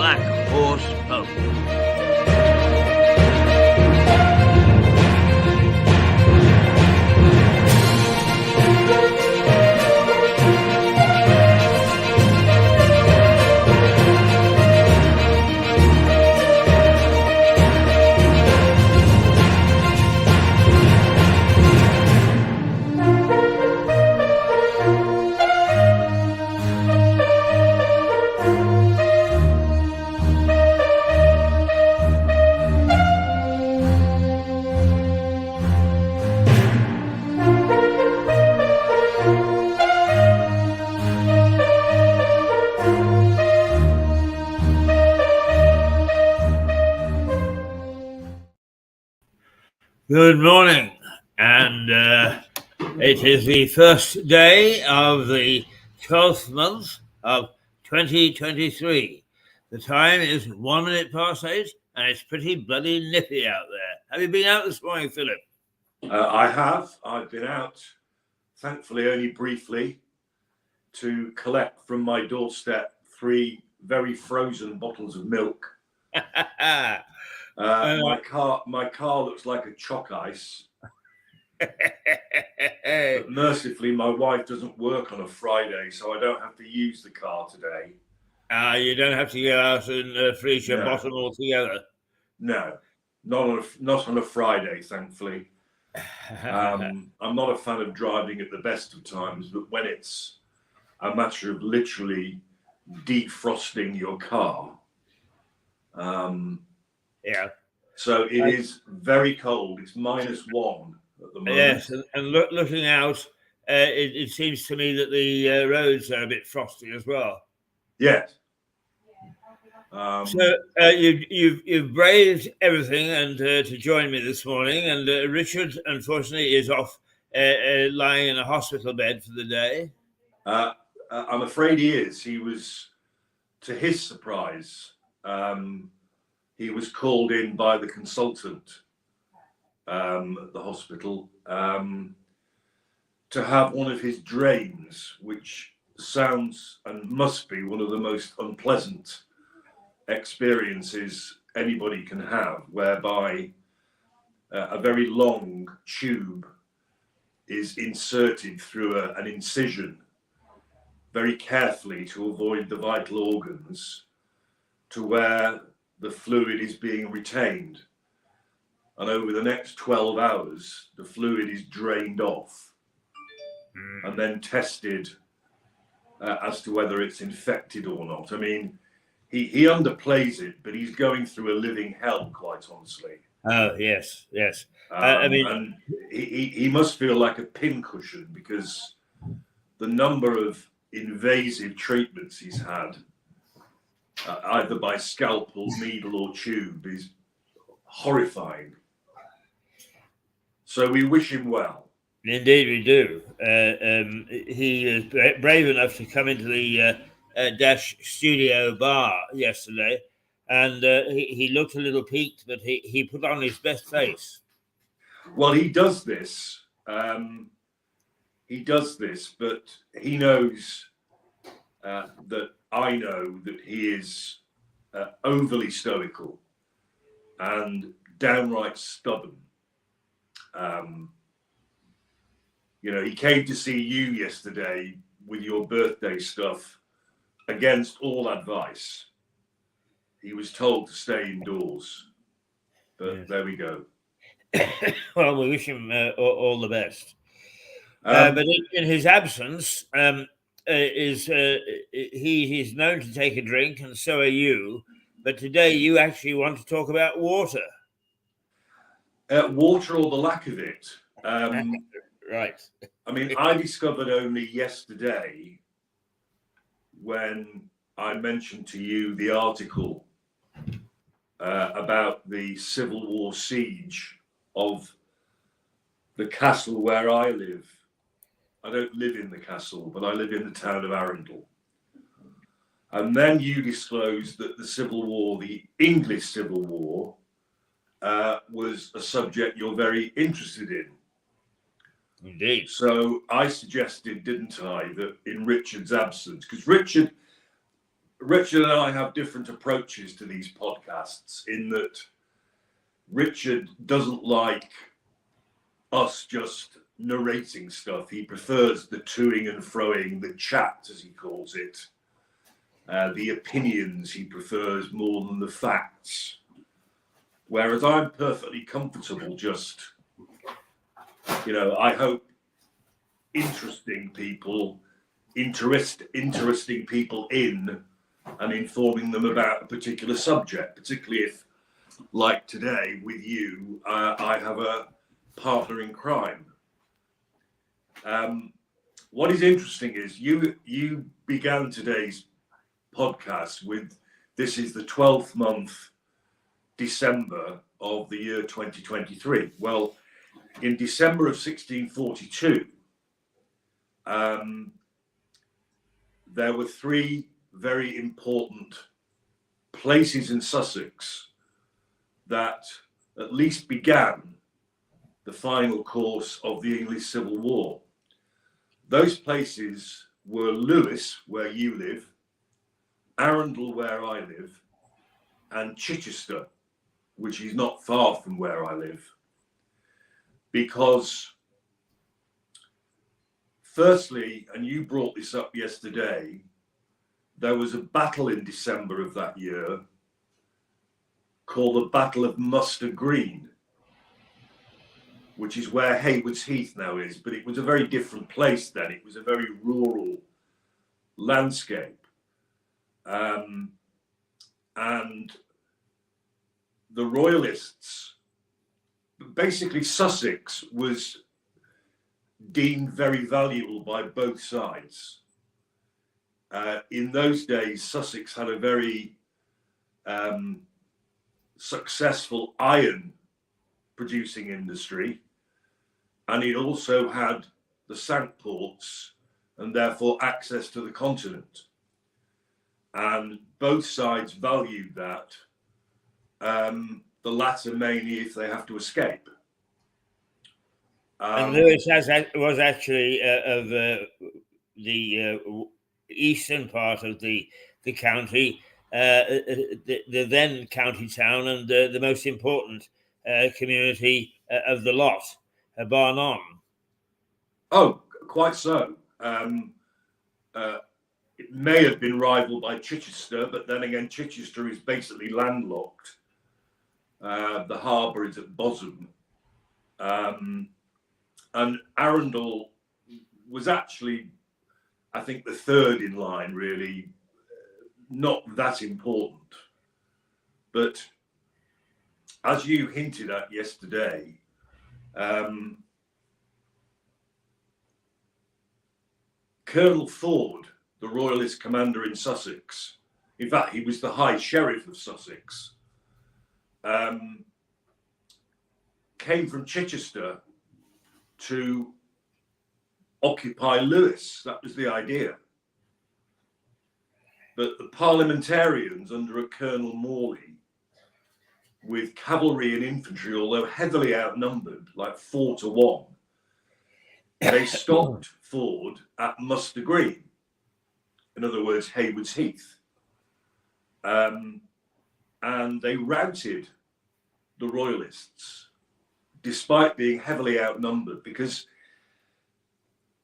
Black Horse Pub. Good morning, and it is the first day of the 12th month of 2023. The time is 1 minute past 8, and it's pretty bloody nippy out there. Have you been out this morning, Philip? I have. I've been out, thankfully only briefly, to collect from my doorstep 3 very frozen bottles of milk. My car looks like a chalk ice. But mercifully, my wife doesn't work on a Friday, so I don't have to use the car today. You don't have to go out and freeze your bottom altogether. No, not on a Friday, thankfully. I'm not a fan of driving at the best of times, but when it's a matter of literally defrosting your car, so it is very cold. It's -1 at the moment. Yes, and looking out, it seems to me that the roads are a bit frosty as well. Yes. So you've braved everything and to join me this morning. And Richard, unfortunately, is off lying in a hospital bed for the day. I'm afraid he is. He was, to his surprise, he was called in by the consultant at the hospital to have one of his drains, which sounds and must be one of the most unpleasant experiences anybody can have, whereby a very long tube is inserted through an incision very carefully to avoid the vital organs to where the fluid is being retained. And over the next 12 hours, the fluid is drained off and then tested as to whether it's infected or not. I mean, he underplays it, but he's going through a living hell, quite honestly. Oh, yes. And he must feel like a pincushion, because the number of invasive treatments he's had, either by scalpel, needle or tube, is horrifying. So we wish him well. Indeed we do. He is brave enough to come into the Dash Studio bar yesterday, and he looked a little peaked, but he put on his best face. Well, he does this, but he knows that I know that he is overly stoical and downright stubborn. He came to see you yesterday with your birthday stuff against all advice. He was told to stay indoors, but yes. There we go. Well, we wish him all the best. But in his absence, he's known to take a drink, and so are you. But today you actually want to talk about water. Water, or the lack of it. Right. I mean, I discovered only yesterday, when I mentioned to you the article about the Civil War siege of the castle where I live. I don't live in the castle, but I live in the town of Arundel. And then you disclosed that the Civil War, the English Civil War, was a subject you're very interested in. Indeed. So I suggested, didn't I, that in Richard's absence, because Richard, Richard and I have different approaches to these podcasts, in that Richard doesn't like us just narrating stuff. He prefers the toing and froing, the chat, as he calls it, the opinions he prefers more than the facts. Whereas I'm perfectly comfortable just, I hope interesting people in and informing them about a particular subject, particularly if, like today with you, I have a partner in crime. What is interesting is you began today's podcast with, this is the 12th month, December of the year 2023. Well, in December of 1642, there were three very important places in Sussex that at least began the final course of the English Civil War. Those places were Lewes, where you live, Arundel, where I live, and Chichester, which is not far from where I live. Because firstly, and you brought this up yesterday, there was a battle in December of that year called the Battle of Muster Green, which is where Haywards Heath now is, but it was a very different place then. It was a very rural landscape. And the Royalists, basically Sussex was deemed very valuable by both sides. In those days, Sussex had a very successful iron producing industry, and it also had the Cinque Ports and therefore access to the continent. And both sides valued that, the latter mainly if they have to escape. And Lewes was actually of the eastern part of the county, the then county town, and the most important community of the lot, bar none. Oh, quite so. It may have been rivaled by Chichester, but then again, Chichester is basically landlocked. The harbour is at Bosham. And Arundel was actually, I think, the third in line, really, not that important. But as you hinted at yesterday, Colonel Ford, the Royalist commander in Sussex, in fact, he was the High Sheriff of Sussex, came from Chichester to occupy Lewes. That was the idea. But the parliamentarians under a Colonel Morley, with cavalry and infantry, although heavily outnumbered, like 4-1, they stopped Ford at Muster Green. In other words, Haywards Heath. And they routed the Royalists, despite being heavily outnumbered, because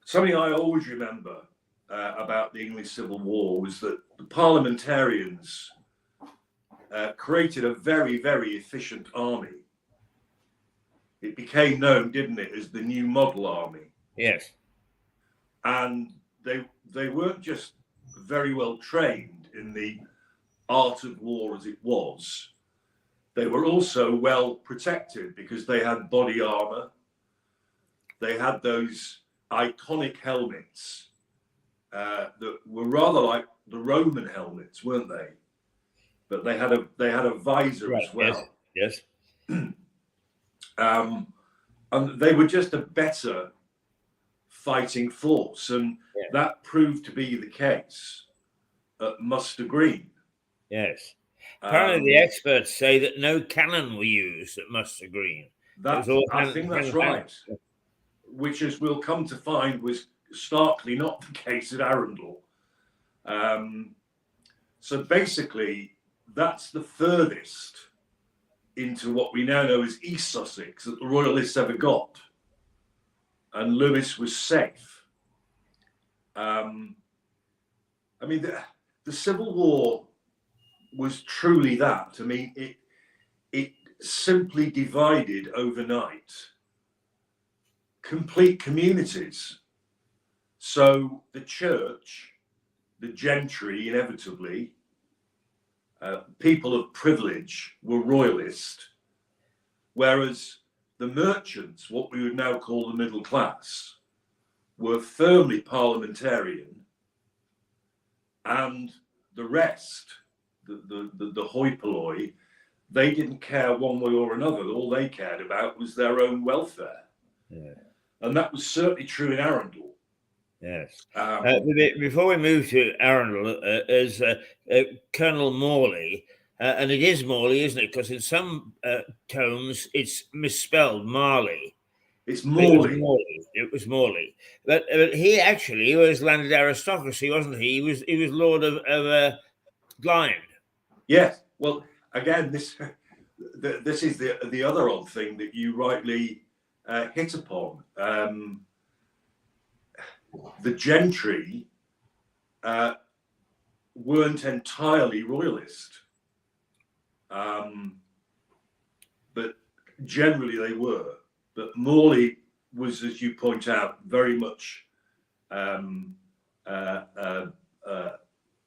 something I always remember about the English Civil War was that the parliamentarians created a very, very efficient army. It became known, didn't it, as the New Model Army. Yes. And they weren't just very well trained in the art of war as it was. They were also well protected because they had body armor. They had those iconic helmets that were rather like the Roman helmets, weren't they? But they had a visor, right, as well. Yes. And they were just a better fighting force, and that proved to be the case at Muster Green. Yes. Apparently, the experts say that no cannon were used at Muster Green. I think that's right. Which, as we'll come to find, was starkly not the case at Arundel. So basically, that's the furthest into what we now know as East Sussex that the Royalists ever got. And Lewis was safe. I mean, the Civil War was truly that. I mean, it simply divided overnight complete communities. So the church, the gentry, inevitably, people of privilege were royalist, whereas the merchants, what we would now call the middle class, were firmly parliamentarian, and the rest, the hoi polloi, they didn't care one way or another. All they cared about was their own welfare. Yeah. And that was certainly true in Arundel. Yes. Before we move to Arundel, is Colonel Morley, and it is Morley, isn't it? Because in some tomes it's misspelled Marley. It's Morley. It was Morley. But he actually was landed aristocracy, wasn't he? He was Lord of Blind. Yes. Well, again, this is the other odd thing that you rightly hit upon. The gentry weren't entirely royalist, but generally they were. But Morley was, as you point out, very much an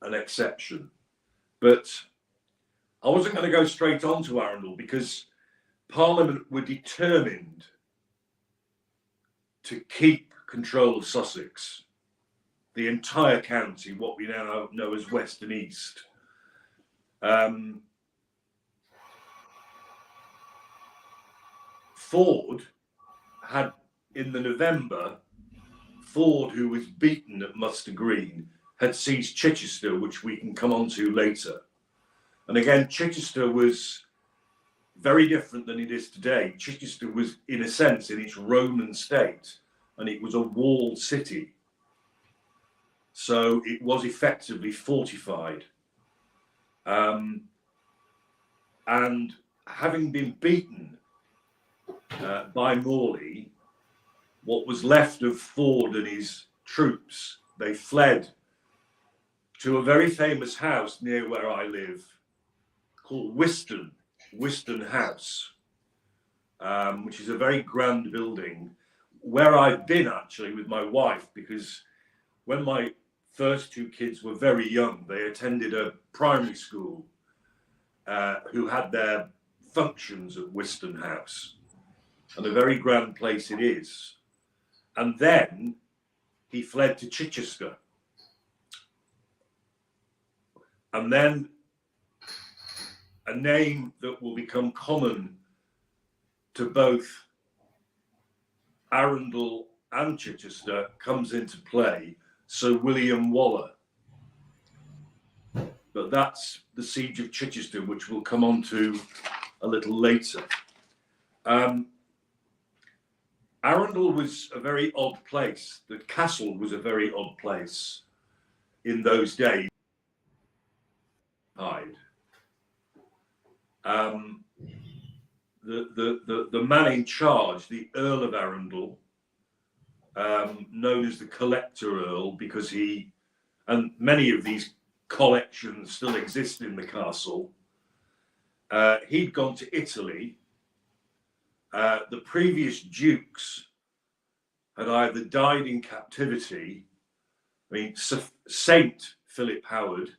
exception. But I wasn't going to go straight on to Arundel because Parliament were determined to keep control of Sussex, the entire county, what we now know as West and East. Ford had, in the November, Ford, who was beaten at Muster Green, had seized Chichester, which we can come on to later. And again, Chichester was very different than it is today. Chichester was, in a sense, in its Roman state, and it was a walled city. So it was effectively fortified. And having been beaten by Morley, what was left of Ford and his troops, they fled to a very famous house near where I live called Whiston House, which is a very grand building where I've been actually with my wife, because when my first two kids were very young, they attended a primary school who had their functions at Whiston House, and a very grand place it is. And then he fled to Chichester. And then a name that will become common to both Arundel and Chichester comes into play, Sir William Waller. But that's the Siege of Chichester, which we'll come on to a little later. Arundel was a very odd place. The castle was a very odd place in those days. The man in charge, the Earl of Arundel, known as the Collector Earl, because he, and many of these collections still exist in the castle, he'd gone to Italy. The previous dukes had either died in captivity. I mean, Saint Philip Howard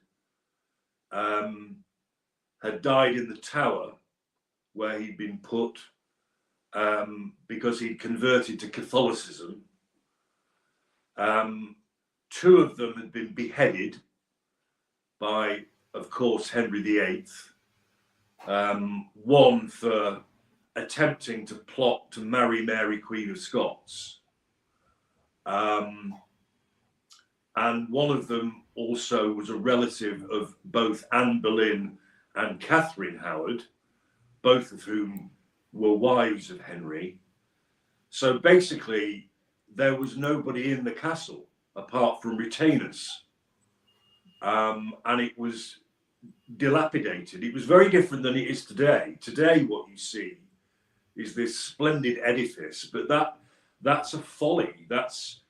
had died in the Tower, where he'd been put because he'd converted to Catholicism. Two of them had been beheaded by, of course, Henry VIII. One for attempting to plot to marry Mary, Queen of Scots. And one of them also was a relative of both Anne Boleyn and Catherine Howard, both of whom were wives of Henry. So basically, there was nobody in the castle apart from retainers. And it was dilapidated. It was very different than it is today. Today, what you see is this splendid edifice, but that's a folly. That's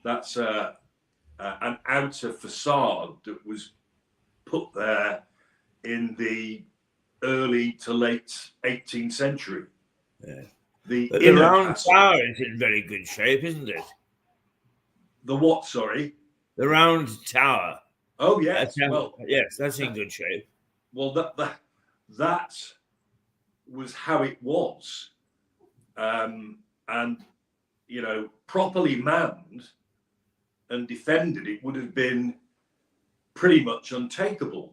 an outer facade that was put there in the early to late 18th century. Yeah. The But the inner round castle, tower is in very good shape, isn't it? the what? Sorry. The round tower. Oh yes. Well, yes, that's in good shape. well, that was how it was, and you know, properly manned and defended, it would have been pretty much untakeable.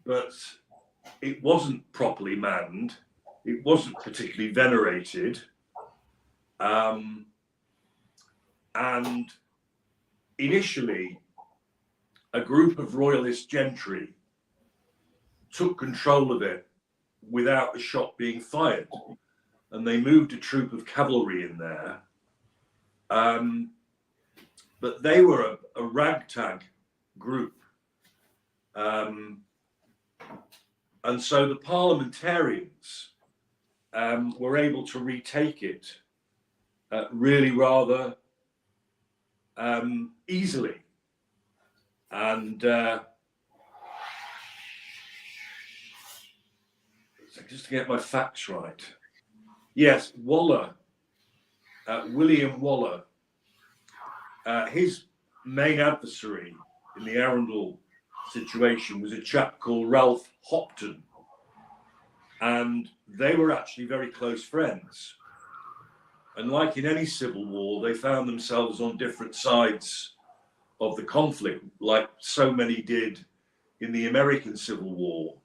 But it wasn't properly manned. It wasn't particularly venerated. And initially, a group of royalist gentry took control of it without a shot being fired. And they moved a troop of cavalry in there. But they were a ragtag group. And so the parliamentarians were able to retake it really rather easily. And just to get my facts right. Yes, Waller, William Waller, his main adversary in the Arundel situation was a chap called Ralph Hopton, and they were actually very close friends. And like in any civil war, they found themselves on different sides of the conflict, like so many did in the American Civil War,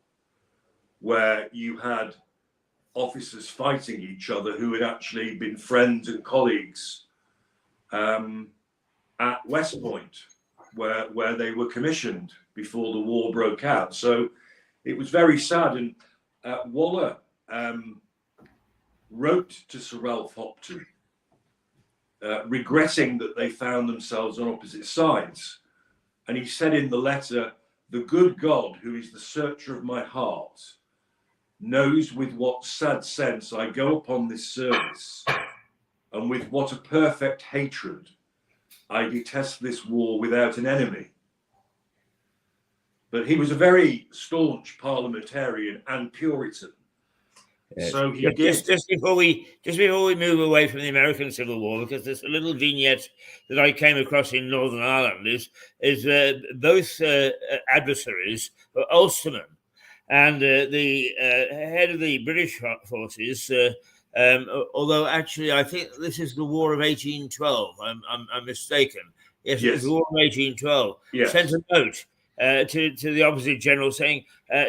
where you had officers fighting each other who had actually been friends and colleagues at West Point, where they were commissioned before the war broke out. So it was very sad. And Waller wrote to Sir Ralph Hopton, regretting that they found themselves on opposite sides. And he said in the letter, "The good God, who is the searcher of my heart, knows with what sad sense I go upon this service, and with what a perfect hatred I detest this war without an enemy." But he was a very staunch parliamentarian and Puritan. Yes. So he did. Just before we move away from the American Civil War, because there's a little vignette that I came across in Northern Ireland is both adversaries were Ulstermen, and the head of the British forces. Although actually, I think this is the War of 1812. I'm mistaken. Yes, it was the War of 1812. Yes. Sent a note to the opposite general saying,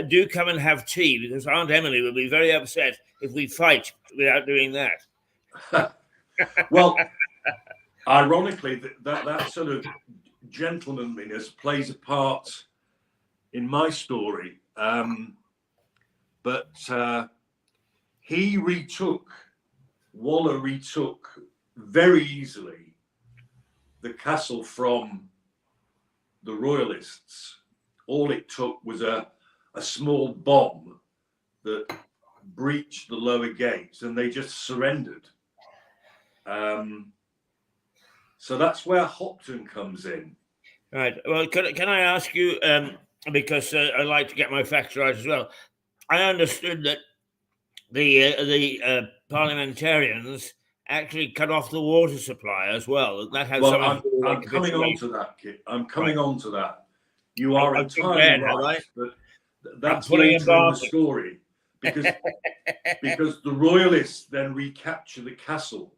"Do come and have tea, because Aunt Emily will be very upset if we fight without doing that." Well, ironically, that sort of gentlemanliness plays a part in my story. But Waller retook very easily the castle from the royalists. All it took was a small bomb that breached the lower gates, and they just surrendered. So that's where Hopton comes in. Right. Well, can I ask you, because I like to get my facts right as well. I understood that the parliamentarians actually cut off the water supply as well. That had something to do with I'm coming on to that, Kit. I'm coming on to that. You are entirely right, but that's later in the story, because the royalists then recapture the castle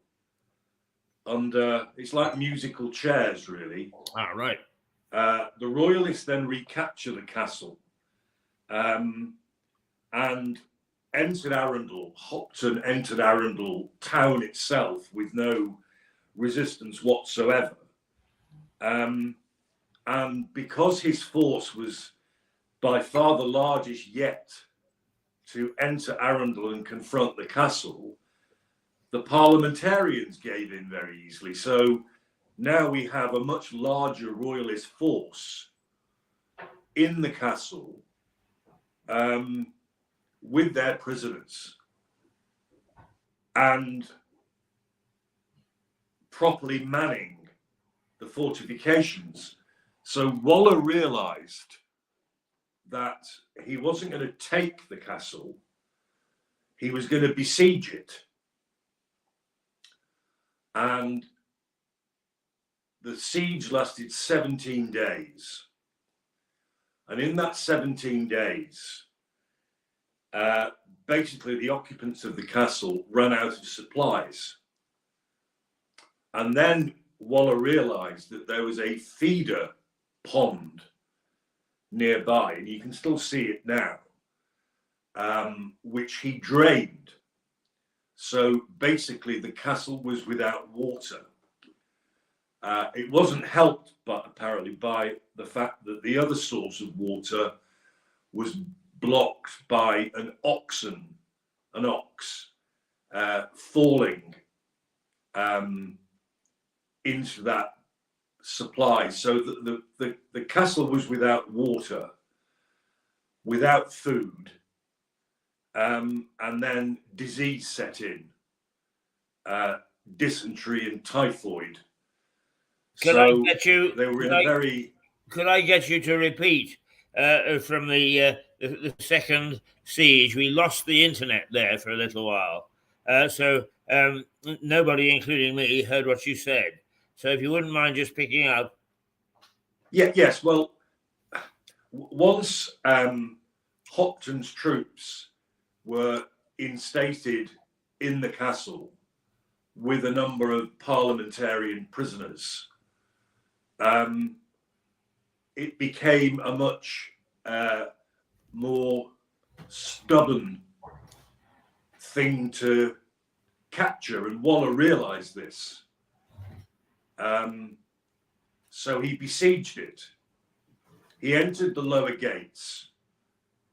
under, it's like musical chairs, really. Ah, right. The royalists then recapture the castle and entered Arundel. Hopton entered Arundel town itself with no resistance whatsoever. And because his force was by far the largest yet to enter Arundel and confront the castle, the parliamentarians gave in very easily. So now we have a much larger royalist force in the castle with their prisoners and properly manning the fortifications. So Waller realized that he wasn't going to take the castle, he was going to besiege it. And the siege lasted 17 days. And in that 17 days, basically the occupants of the castle ran out of supplies. And then Waller realized that there was a feeder pond nearby, and you can still see it now, which he drained. So basically the castle was without water. It wasn't helped, but apparently, by the fact that the other source of water was blocked by an ox falling into that supply. So the castle was without water, without food, and then disease set in, dysentery and typhoid. Could I get you? They were in a very. Could I get you to repeat from the second siege? We lost the internet there for a little while, so nobody, including me, heard what you said. So if you wouldn't mind just picking up. Yeah. Yes. Well, once Hopton's troops were instated in the castle with a number of parliamentarian prisoners, it became a much more stubborn thing to capture, and Waller realized this. So he besieged it. He entered the lower gates,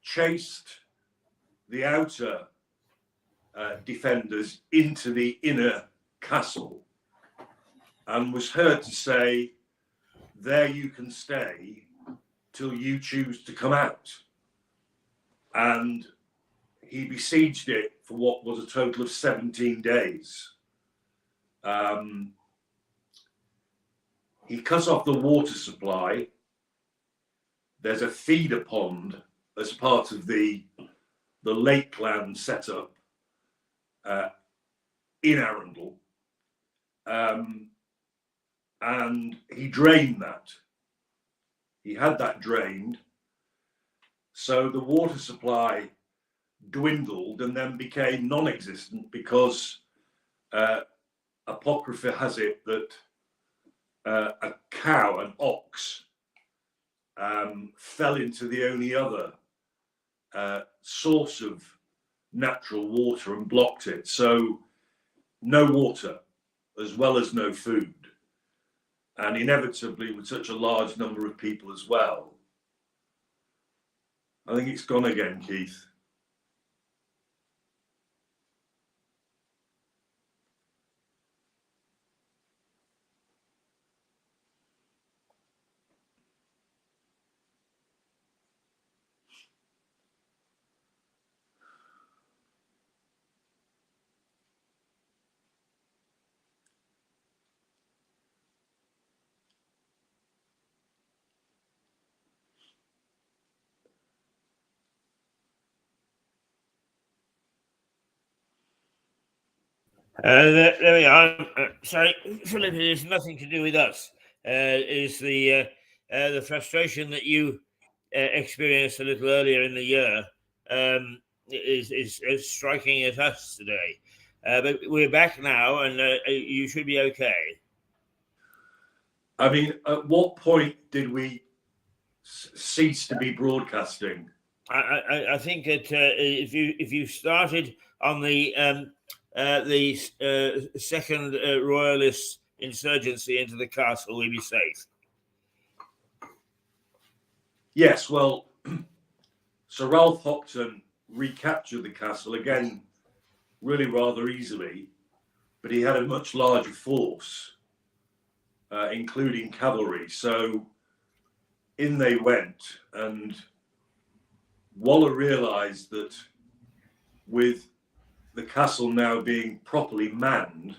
chased the outer defenders into the inner castle, and was heard to say, "There you can stay till you choose to come out." And he besieged it for what was a total of 17 days. He cut off the water supply. There's a feeder pond as part of the lakeland setup in Arundel. And he drained that. He had that drained. So the water supply dwindled and then became non-existent because Apocrypha has it that a cow, an ox, fell into the only other source of natural water and blocked it. So no water, as well as no food. And inevitably, with such a large number of people as well. I think it's gone again, Keith. There we are. Sorry, Philip, it has nothing to do with us. Is the frustration that you experienced a little earlier in the year is striking at us today. But we're back now, and you should be okay. I mean, at what point did we cease to be broadcasting? I think that if you started on the second royalist insurgency into the castle, we'd be safe. Yes, well, Sir Ralph Hopton recaptured the castle again, really rather easily, but he had a much larger force, including cavalry. So in they went, and Waller realised that with the castle now being properly manned,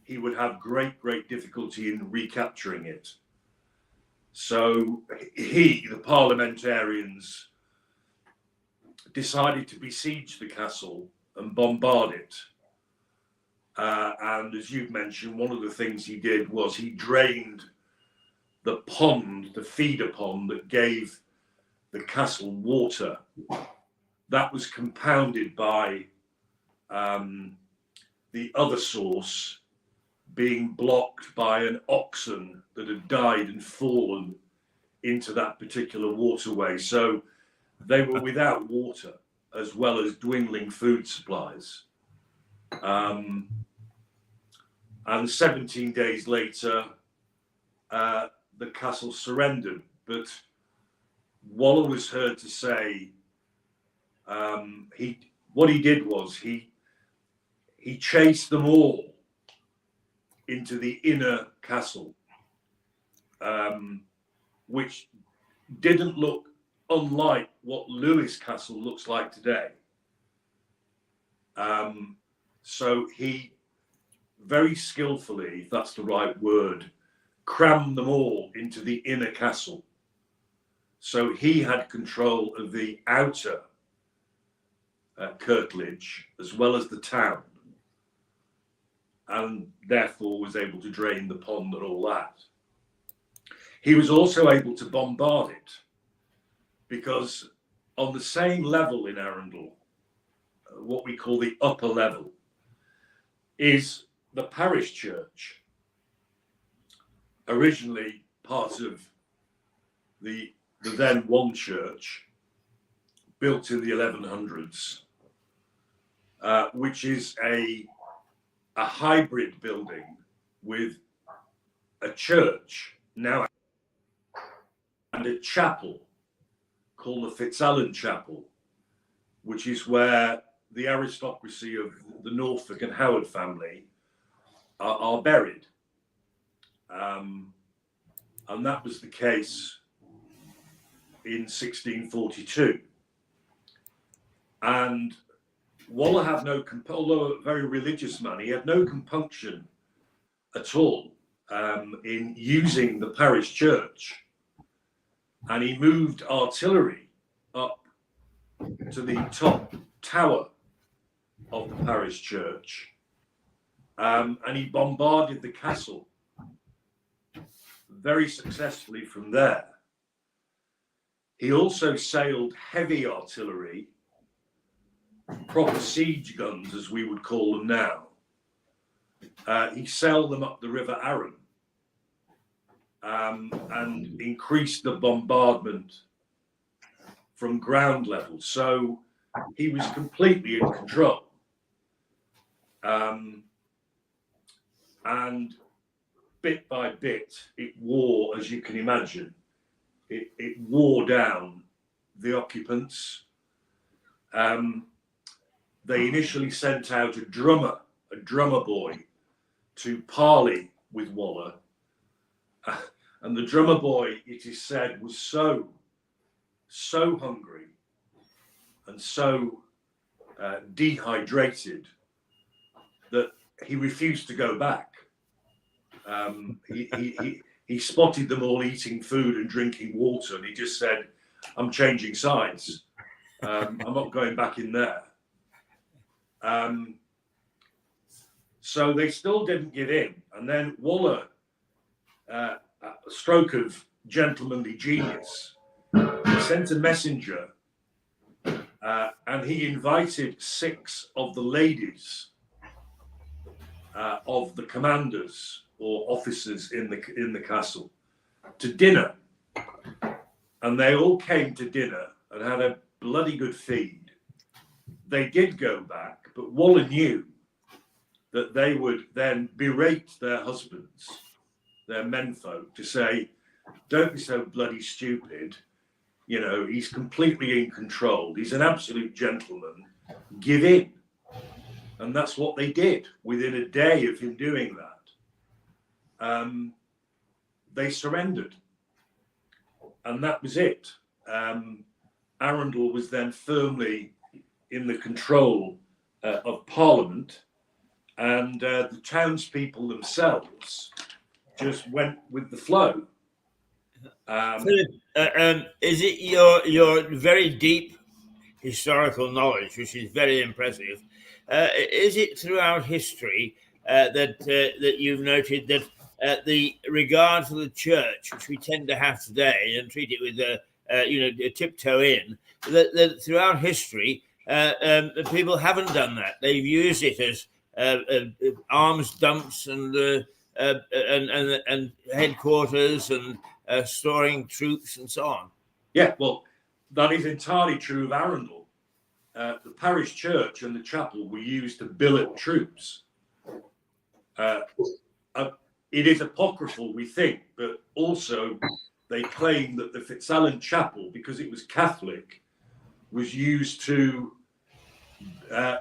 he would have great difficulty in recapturing it. So the parliamentarians, decided to besiege the castle and bombard it. And as you've mentioned, one of the things he did was he drained the pond, the feeder pond that gave the castle water. That was compounded by the other source being blocked by an oxen that had died and fallen into that particular waterway. So they were without water, as well as dwindling food supplies. And 17 days later, the castle surrendered. But Waller was heard to say, what he did was he chased them all into the inner castle, which didn't look unlike what Lewes Castle looks like today. So he very skillfully, if that's the right word, crammed them all into the inner castle. So he had control of the outer curtilage as well as the town, and therefore was able to drain the pond and all that. He was also able to bombard it, because on the same level in Arundel, what we call the upper level, is the parish church, originally part of the then one church, built in the 1100s, which is a hybrid building with a church now and a chapel called the Fitzallen Chapel, which is where the aristocracy of the Norfolk and Howard family are buried. And that was the case in 1642. And Waller had although a very religious man, he had no compunction at all in using the parish church. And he moved artillery up to the top tower of the parish church, and he bombarded the castle very successfully from there. He also sailed heavy artillery, proper siege guns as we would call them now. He sailed them up the River Arun, and increased the bombardment from ground level. So he was completely in control. And bit by bit, it wore, as you can imagine, it wore down the occupants. They initially sent out a drummer boy, to parley with Waller. And the drummer boy, it is said, was so hungry and so dehydrated that he refused to go back. He spotted them all eating food and drinking water, and he just said, "I'm changing sides. I'm not going back in there." So they still didn't give in. And then Waller, a stroke of gentlemanly genius, sent a messenger, and he invited 6 of the ladies of the commanders or officers in the castle to dinner, and they all came to dinner and had a bloody good feed. They did go back, but Waller knew that they would then berate their husbands, their menfolk, to say, "Don't be so bloody stupid. You know, he's completely in control. He's an absolute gentleman. Give in." And that's what they did within a day of him doing that. they surrendered, and that was it. Arundel was then firmly in the control of Parliament, and the townspeople themselves just went with the flow. Philip, is it your very deep historical knowledge, which is very impressive? Is it throughout history that you've noted that the regard for the church, which we tend to have today, and treat it with a tiptoe in, that throughout history people haven't done that. They've used it as arms dumps and headquarters and storing troops and so on. Yeah, well, that is entirely true of Arundel. The parish church and the chapel were used to billet troops. It is apocryphal, we think, but also they claim that the Fitzalan Chapel, because it was Catholic, was used to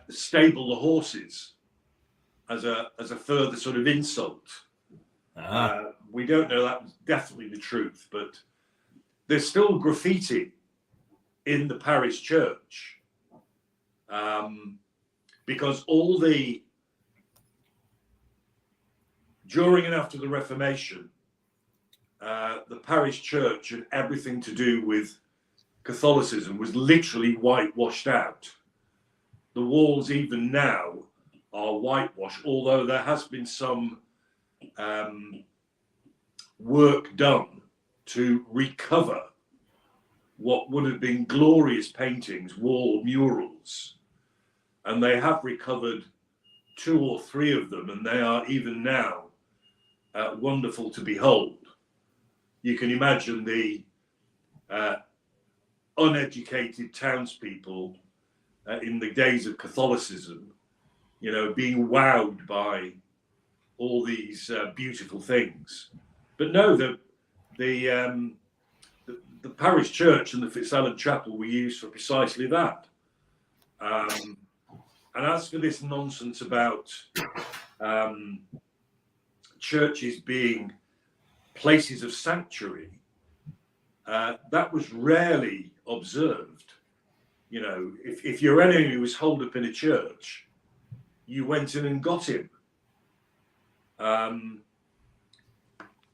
stable the horses as a further sort of insult. We don't know that was definitely the truth, but there's still graffiti in the parish church because during and after the Reformation, the parish church and everything to do with Catholicism was literally whitewashed out. The walls even now are whitewashed, although there has been some work done to recover what would have been glorious paintings, wall murals, and they have recovered 2 or 3 of them, and they are even now wonderful to behold. You can imagine the uneducated townspeople in the days of Catholicism, being wowed by all these beautiful things. But no, the parish church and the Fitzalan Chapel were used for precisely that. And as for this nonsense about churches being places of sanctuary, that was rarely observed. If your enemy was holed up in a church, you went in and got him.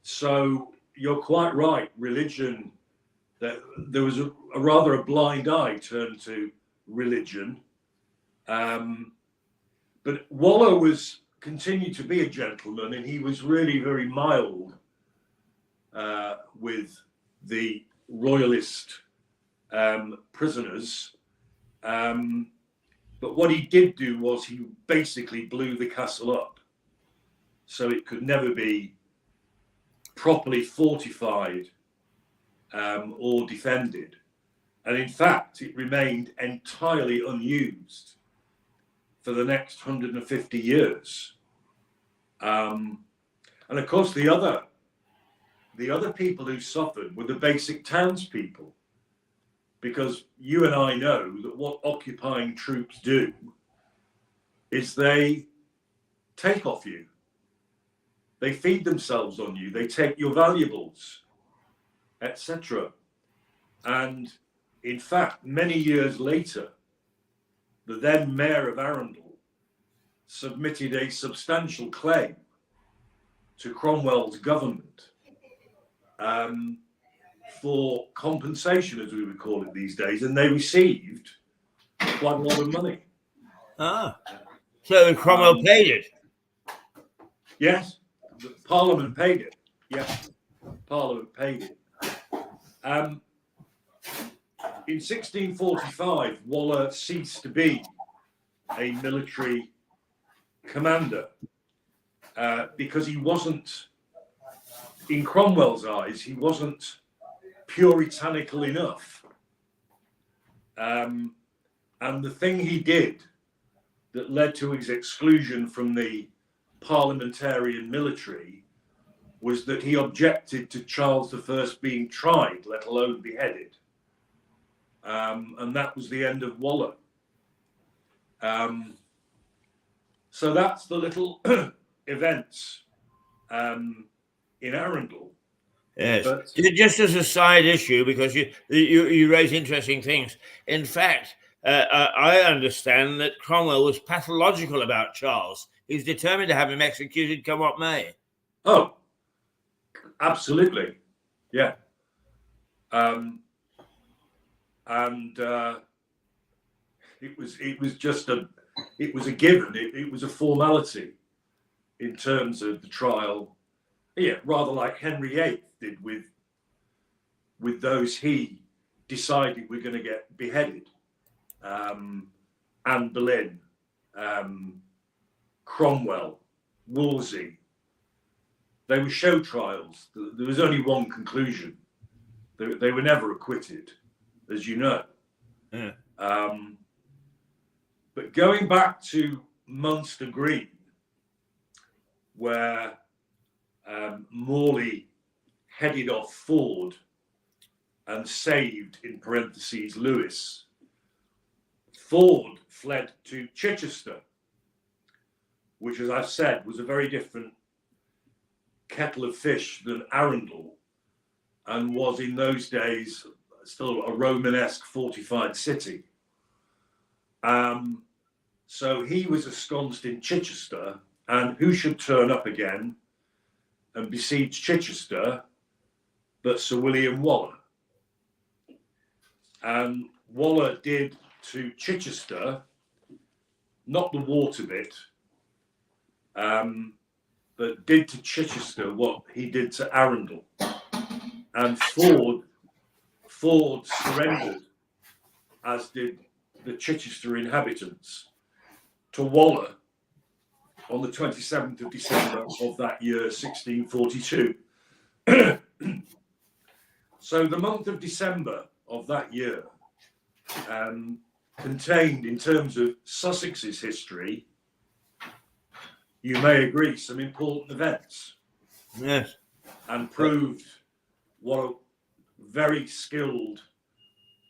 So you're quite right. Religion, there was a rather blind eye turned to religion. But Waller continued to be a gentleman, and he was really very mild with the royalist prisoners. But what he did do was he basically blew the castle up, so it could never be properly fortified or defended. And in fact, it remained entirely unused for the next 150 years. And of course, the other people who suffered were the basic townspeople, because you and I know that what occupying troops do is they take off you. They feed themselves on you. They take your valuables, etc. And in fact, many years later, the then mayor of Arundel submitted a substantial claim to Cromwell's government for compensation, as we would call it these days, and they received quite a lot of money. So Cromwell paid it? Yes, the Parliament paid it. Yes, Parliament paid it. In 1645, Waller ceased to be a military commander because he wasn't, in Cromwell's eyes, he wasn't puritanical enough. And the thing he did that led to his exclusion from the parliamentarian military was that he objected to Charles I being tried, let alone beheaded. And that was the end of Waller. So that's the little events in Arundel. Yes. But Just as a side issue, because you raise interesting things. In fact, I understand that Cromwell was pathological about Charles. He's determined to have him executed, come what may. oh, absolutely, yeah. And it was just a given. It was a formality in terms of the trial. Yeah, rather like Henry VIII did with those he decided were going to get beheaded. Anne Boleyn, Cromwell, Wolsey. They were show trials. There was only one conclusion. They were never acquitted, as you know. Yeah. But going back to Munster Green, where Morley headed off Ford and saved, in parentheses, Lewis, Ford fled to Chichester, which, as I've said, was a very different kettle of fish than Arundel, and was in those days still a Romanesque fortified city. So he was ensconced in Chichester, and who should turn up again and besiege Chichester but Sir William Waller? And Waller did to Chichester, not the water bit, but did to Chichester what he did to Arundel. And Ford surrendered, as did the Chichester inhabitants, to Waller on the 27th of December of that year, 1642. So the month of December of that year contained, in terms of Sussex's history, you may agree, some important events. Yes. And proved what a very skilled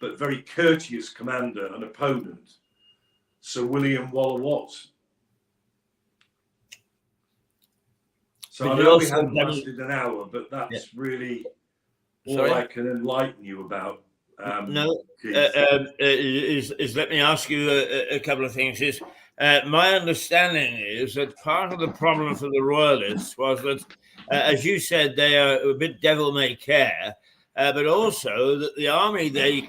but very courteous commander and opponent Sir William Waller was. So I know we haven't lasted an hour, but that's really all I can enlighten you about. No, let me ask you a couple of things. My understanding is that part of the problem for the royalists was that, as you said, they are a bit devil may care, but also that the army they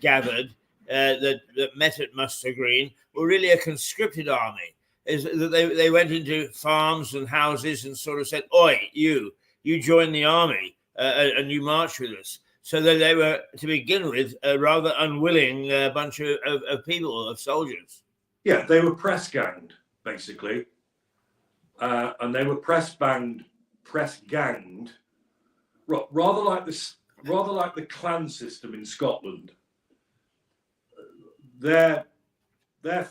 gathered that met at Munster Green were really a conscripted army. Is that they went into farms and houses and sort of said, "Oi, you join the army and you march with us." So that they were, to begin with, a rather unwilling bunch of people, of soldiers. Yeah, they were press ganged, basically. And they were press ganged, rather like the clan system in Scotland. Their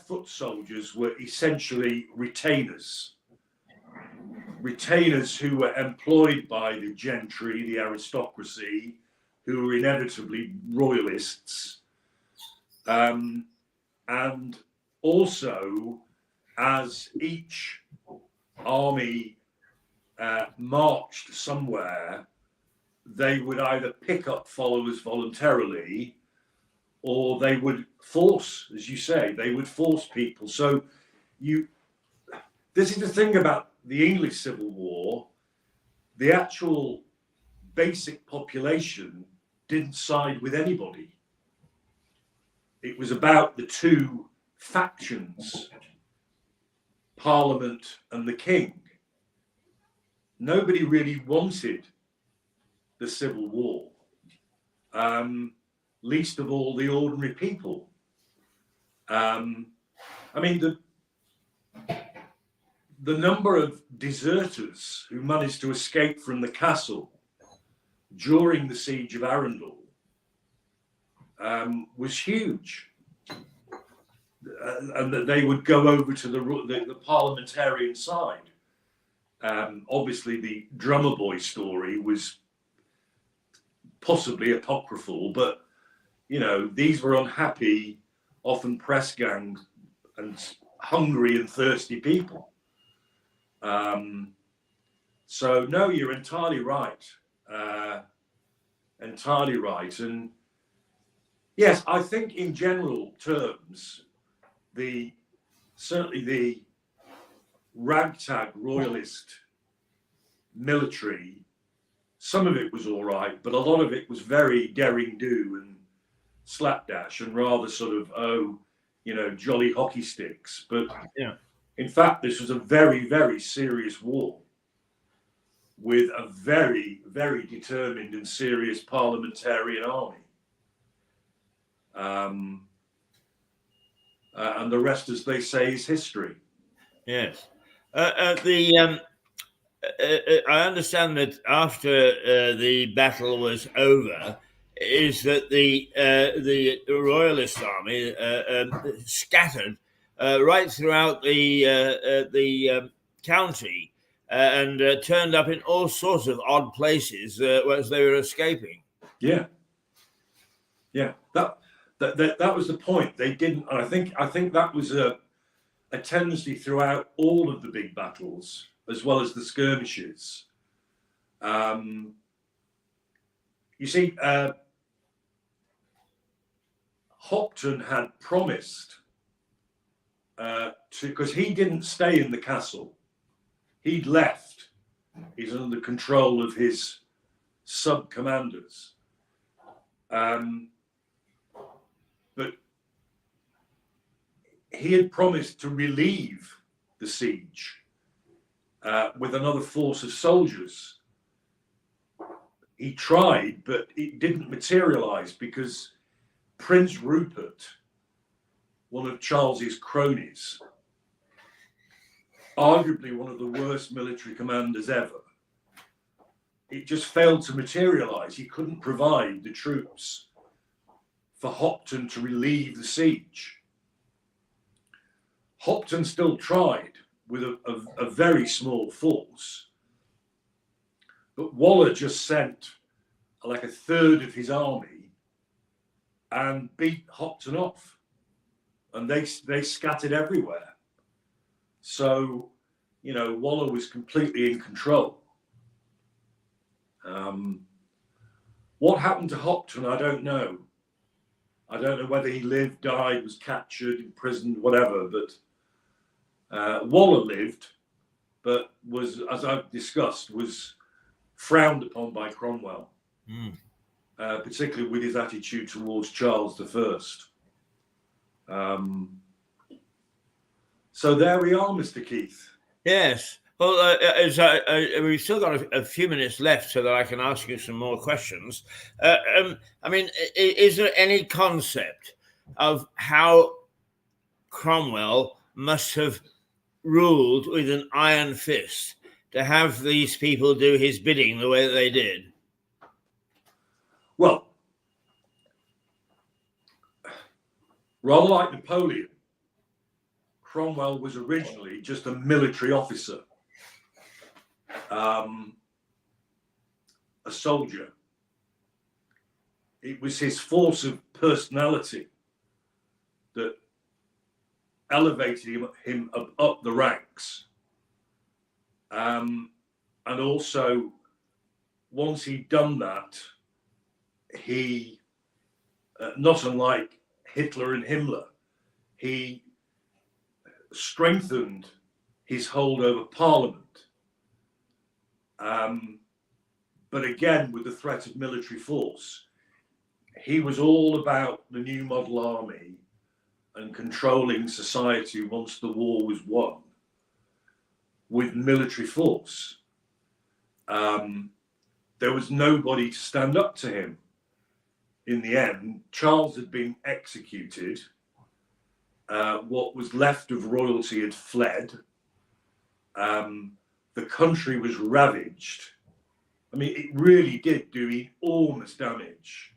foot soldiers were essentially retainers who were employed by the gentry, the aristocracy, who were inevitably royalists, and also, as each army marched somewhere, they would either pick up followers voluntarily, or they would force, as you say, they would force people. So this is the thing about the English Civil War. The actual basic population didn't side with anybody. It was about the two factions, Parliament and the King. Nobody really wanted the Civil War, least of all the ordinary people. I mean, the number of deserters who managed to escape from the castle during the siege of Arundel was huge. And that they would go over to the parliamentarian side. Obviously, the drummer boy story was possibly apocryphal, but these were unhappy, often press ganged and hungry and thirsty people. So no, you're entirely right. entirely right. And yes, I think in general terms, certainly the ragtag royalist military, some of it was all right, but a lot of it was very daring do and slapdash and rather sort of, jolly hockey sticks. But Yeah. in fact, this was a very, very serious war with a very, very determined and serious parliamentarian army. And the rest, as they say, is history. Yes. I understand that after the battle was over, is that the Royalist army scattered right throughout the county and turned up in all sorts of odd places as they were escaping. Yeah, that was the point. They didn't. I think that was a tendency throughout all of the big battles, as well as the skirmishes. You see, Hopton had promised because he didn't stay in the castle. He'd left. He's under the control of his sub-commanders. But he had promised to relieve the siege with another force of soldiers. He tried, but it didn't materialize because Prince Rupert, one of Charles's cronies, arguably one of the worst military commanders ever, it just failed to materialize. He couldn't provide the troops for Hopton to relieve the siege. Hopton still tried with a very small force, but Waller just sent like a third of his army and beat Hopton off, and they scattered everywhere. So, Waller was completely in control. What happened to Hopton, I don't know. I don't know whether he lived, died, was captured, imprisoned, whatever, but Waller lived, but was, as I've discussed, was frowned upon by Cromwell, particularly with his attitude towards Charles I. So there we are, Mr. Keith. Yes. Well, we've still got a few minutes left so that I can ask you some more questions. Is there any concept of how Cromwell must have ruled with an iron fist to have these people do his bidding the way that they did? Well, rather like Napoleon, Cromwell was originally just a military officer, a soldier. It was his force of personality that elevated him up the ranks. And also, once he'd done that, he, not unlike Hitler and Himmler, he strengthened his hold over Parliament. But again, with the threat of military force, he was all about the new model army and controlling society once the war was won with military force. There was nobody to stand up to him. In the end, Charles had been executed. What was left of royalty had fled. The country was ravaged. I mean, it really did do enormous damage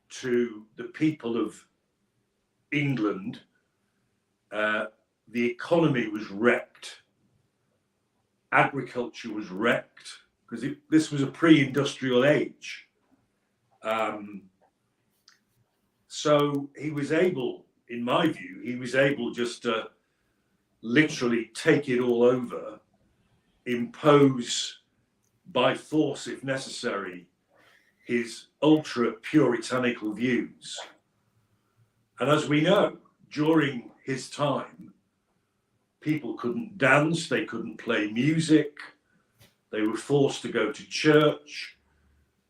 to the people of England. The economy was wrecked. Agriculture was wrecked because this was a pre-industrial age. So he was able, in my view, just to literally take it all over, impose by force, if necessary, his ultra puritanical views. And as we know, during his time, people couldn't dance, they couldn't play music, they were forced to go to church,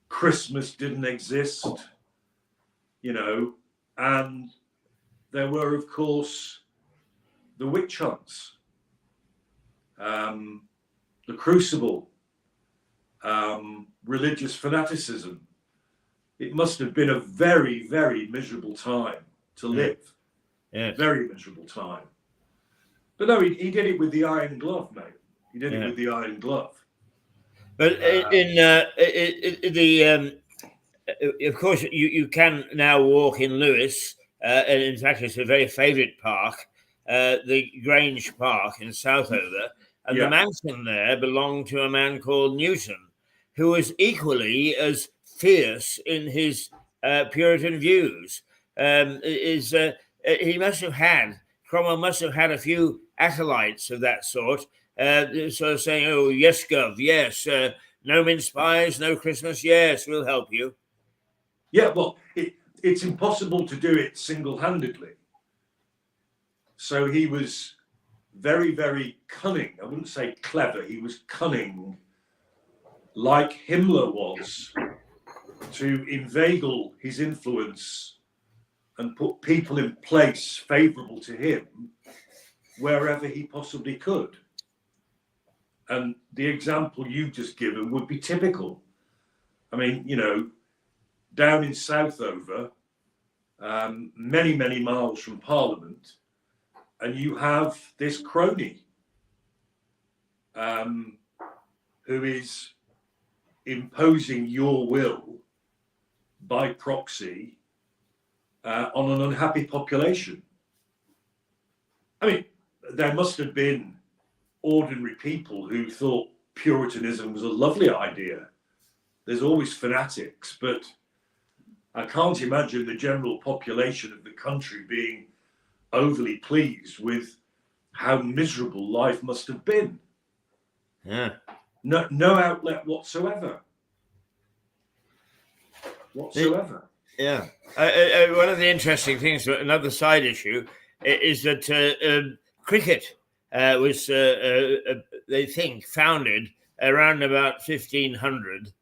Christmas didn't exist, you know, and there were, of course, the witch hunts, the crucible, religious fanaticism. It must have been a very, very miserable time to live. Yes. Very miserable time. But no, he did it with the iron glove, mate. He did it with the iron glove. But of course, you can now walk in Lewes, and in fact, it's a very favourite park, the Grange Park in Southover, and the mansion there belonged to a man called Newton, who was equally as fierce in his Puritan views. He must have had, Cromwell must have had a few acolytes of that sort, sort of saying, "Oh, yes, Gov, yes, no mince pies, no Christmas, yes, we'll help you." Yeah, well, it's impossible to do it single-handedly. So he was very, very cunning. I wouldn't say clever. He was cunning, like Himmler was, to inveigle his influence and put people in place favourable to him wherever he possibly could. And the example you've just given would be typical. I mean, you know, down in Southover, many, many miles from Parliament, and you have this crony who is imposing your will by proxy on an unhappy population. I mean, there must have been ordinary people who thought Puritanism was a lovely idea. There's always fanatics, but I can't imagine the general population of the country being overly pleased with how miserable life must have been. Yeah. No outlet whatsoever. Whatsoever. Yeah. One of the interesting things, another side issue, is that cricket was, they think, founded around about 1500.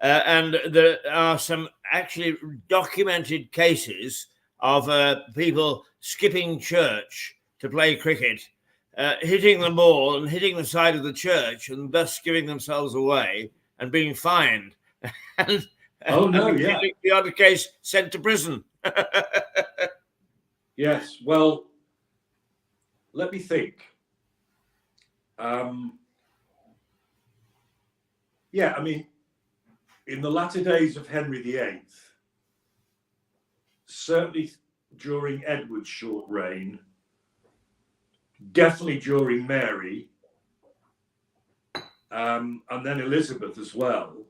And there are some actually documented cases of people skipping church to play cricket, hitting the ball and hitting the side of the church and thus giving themselves away and being fined. and the other case sent to prison. Yes, well, let me think. Yeah, I mean, in the latter days of Henry VIII, certainly during Edward's short reign, definitely during Mary, and then Elizabeth as well,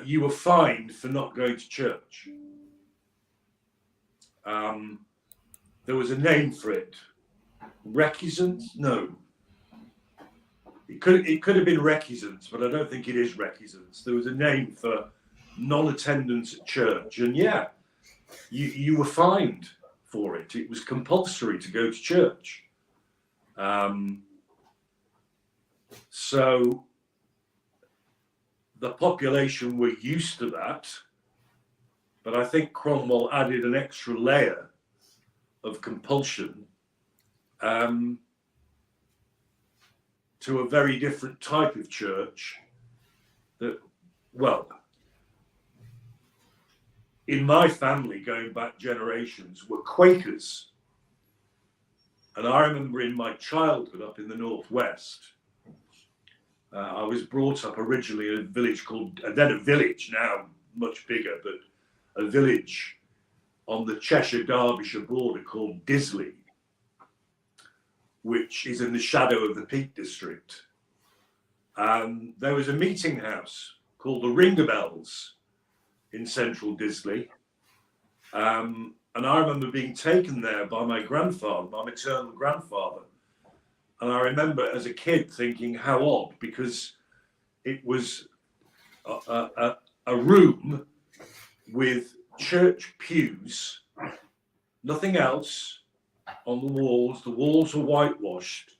you were fined for not going to church. There was a name for it. Recusants? No. It could have been recusants, but I don't think it is recusants. There was a name for non-attendance at church, and yeah, you were fined for it. It was compulsory to go to church. So the population were used to that, but I think Cromwell added an extra layer of compulsion to a very different type of church that, well, in my family, going back generations, were Quakers. And I remember in my childhood up in the Northwest, I was brought up originally in a village called, and then a village, now much bigger, but a village on the Cheshire-Derbyshire border called Disley, which is in the shadow of the Peak District. There was a meeting house called the Ring of Bells in central Disley. And I remember being taken there by my grandfather, my maternal grandfather. And I remember as a kid thinking how odd, because it was a room with church pews, nothing else on the walls. The walls were whitewashed,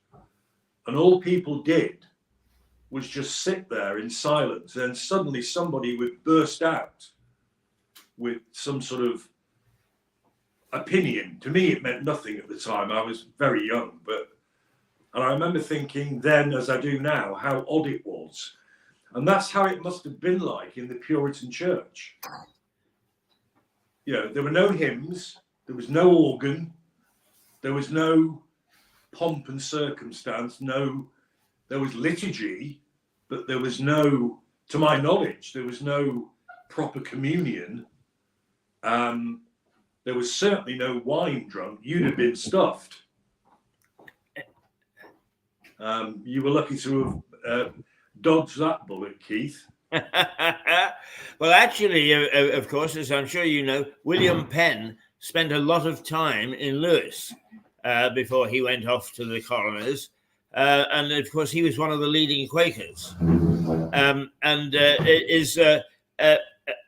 and all people did was just sit there in silence. And suddenly somebody would burst out with some sort of opinion. To me, it meant nothing at the time. I was very young, and I remember thinking then, as I do now, how odd it was. And that's how it must have been like in the Puritan church. You know, there were no hymns, there was no organ, there was no pomp and circumstance, there was liturgy, but there was no, to my knowledge, there was no proper communion. There was certainly no wine drunk. You'd have been stuffed. You were lucky to have dodged that bullet, Keith. Well, actually, of course, as I'm sure you know, William Penn spent a lot of time in Lewis before he went off to the colonies. And of course, he was one of the leading Quakers.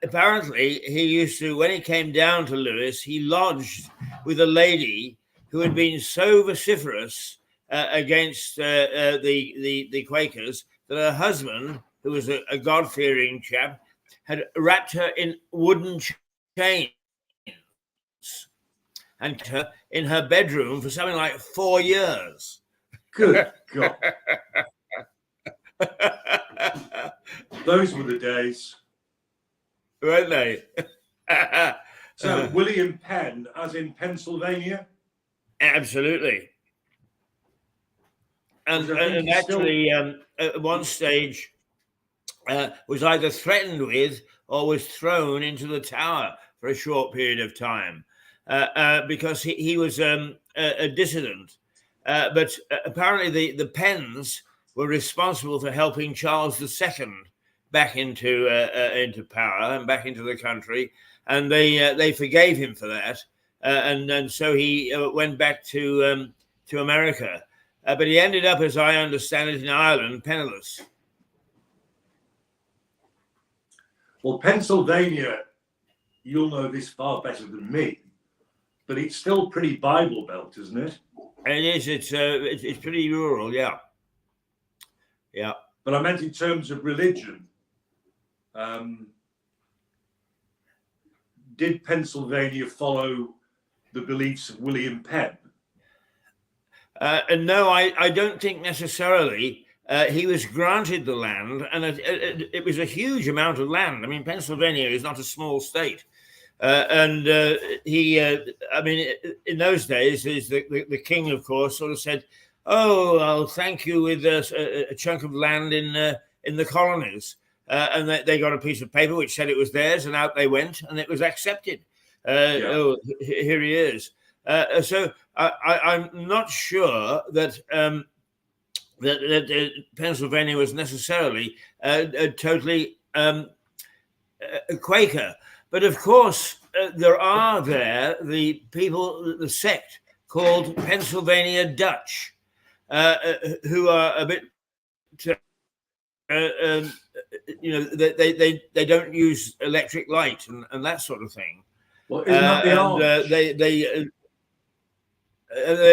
Apparently, he used to, when he came down to Lewis, he lodged with a lady who had been so vociferous against the Quakers that her husband, who was a God-fearing chap, had wrapped her in wooden chains and her in her bedroom for something like 4 years. Good God. Those were the days. Weren't they? So, William Penn, as in Pennsylvania? Absolutely. And actually, at one stage, was either threatened with or was thrown into the tower for a short period of time because he was a dissident. But apparently the Penns were responsible for helping Charles II back into power and back into the country, and they forgave him for that, and so he went back to America. But he ended up, as I understand it, in Ireland, penniless. Well, Pennsylvania, you'll know this far better than me, but it's still pretty Bible Belt, isn't it? It is. It's pretty rural, yeah. Yeah. But I meant in terms of religion. Did Pennsylvania follow the beliefs of William Penn? No, I don't think necessarily. He was granted the land, and it was a huge amount of land. I mean, Pennsylvania is not a small state. He, I mean, in those days, the king, of course, sort of said, "Oh, I'll thank you with a chunk of land in the colonies," and they got a piece of paper which said it was theirs, and out they went, and it was accepted. Oh, here he is. So I'm not sure that that Pennsylvania was necessarily totally Quaker. But of course, there are there the people, the sect called Pennsylvania Dutch, who are a bit, you know, they don't use electric light and that sort of thing. Well, isn't that the Amish?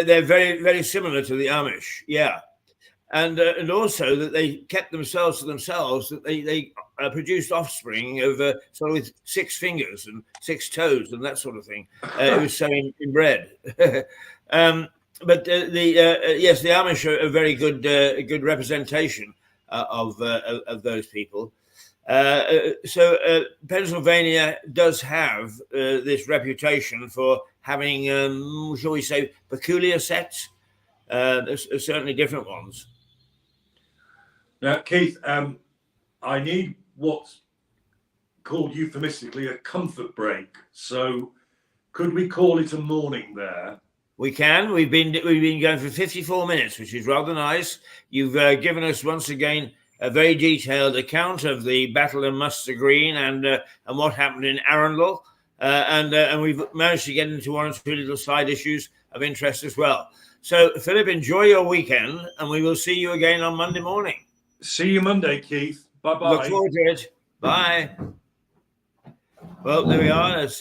They're very, very similar to the Amish, yeah. And also that they kept themselves to themselves, that they produced offspring of sort of with 6 fingers and 6 toes and that sort of thing. It was so inbred. But yes, the Amish are a very good representation of those people. So Pennsylvania does have this reputation for having, shall we say, peculiar sects. There's certainly different ones. Now, Keith, I need what's called euphemistically a comfort break. So, could we call it a morning there? We can. We've been going for 54 minutes, which is rather nice. You've given us once again a very detailed account of the Battle of Munster Green and what happened in Arundel, and we've managed to get into 1 or 2 little side issues of interest as well. So, Philip, enjoy your weekend, and we will see you again on Monday morning. See you Monday, Keith. Bye-bye. Look forward to it. Bye. Well, there we are. It's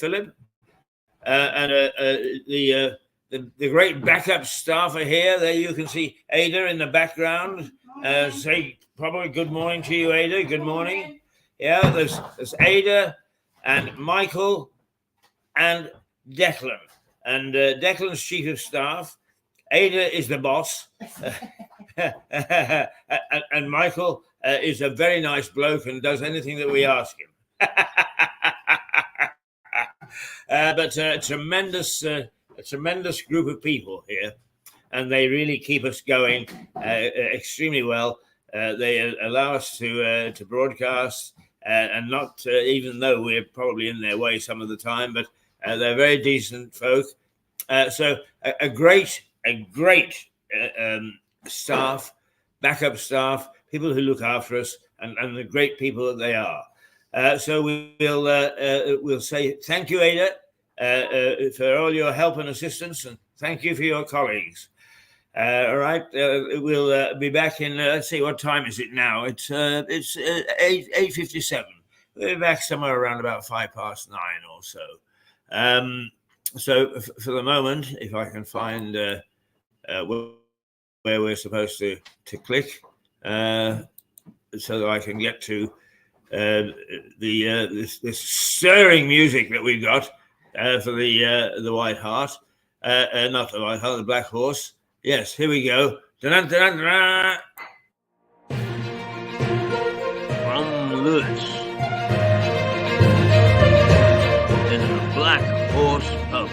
Philip. And the great backup staff are here. There you can see Ada in the background. Say probably good morning to you, Ada. Good morning. Yeah, there's Ada and Michael and Declan. And Declan's chief of staff. Ada is the boss. And Michael is a very nice bloke and does anything that we ask him. But a tremendous group of people here, and they really keep us going extremely well. They allow us to broadcast, and not even though we're probably in their way some of the time, but they're very decent folk. So a great staff, backup staff, people who look after us, and the great people that they are. So we'll say thank you, Ada, for all your help and assistance, and thank you for your colleagues. All right, we'll be back in. Let's see, what time is it now? It's 8:57. We'll be back somewhere around about 9:05 or so. So for the moment, if I can find where we're supposed to click, so that I can get to this stirring music that we've got for the White Hart, not the White Hart, the Black Horse. Yes, here we go. Dun, dun, dun, dun. From Lewis in the Black Horse pub.